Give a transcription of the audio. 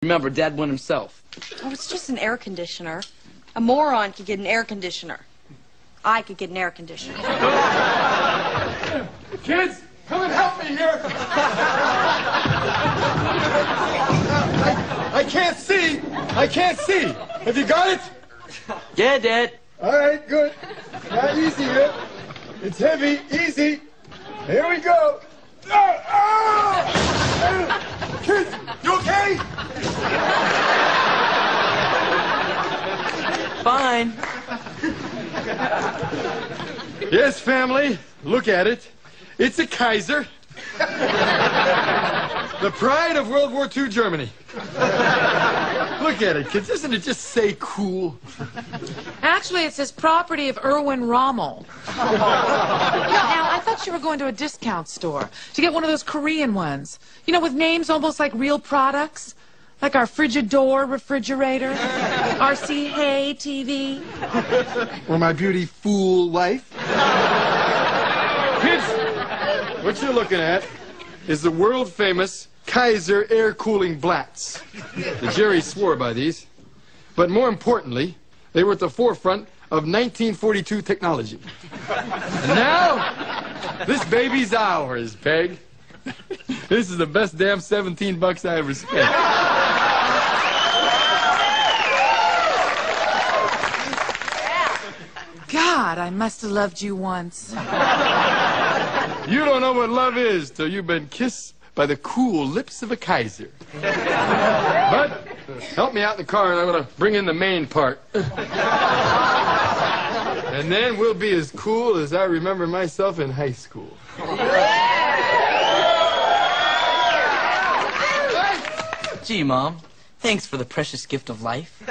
Remember, Dad won himself. Oh, it's just an air conditioner. A moron could get an air conditioner. I could get an air conditioner. Kids, come and help me here. I can't see. I can't see. Have you got it? Yeah, Dad. All right, good. Now easy here. It's heavy. Easy. Here we go. Kids, you okay? Fine. Yes, family. Look at it. It's a Kaiser. The pride of World War II Germany. Look at it, kids. Doesn't it just say cool? Actually, it says property of Erwin Rommel. Now, I thought you were going to a discount store to get one of those Korean ones. You know, with names almost like real products. Like our Frigidor refrigerator, RC Hay TV. Or my beauty fool wife. Kids, what you're looking at is the world-famous Kaiser air cooling Blatz. The Jerry swore by these. But more importantly, they were at the forefront of 1942 technology. And now, this baby's ours, Peg. This is the best damn $17 I ever spent. God, I must have loved you once. You don't know what love is till you've been kissed by the cool lips of a Kaiser. But help me out in the car and I'm going to bring in the main part. And then we'll be as cool as I remember myself in high school. Gee, Mom, thanks for the precious gift of life.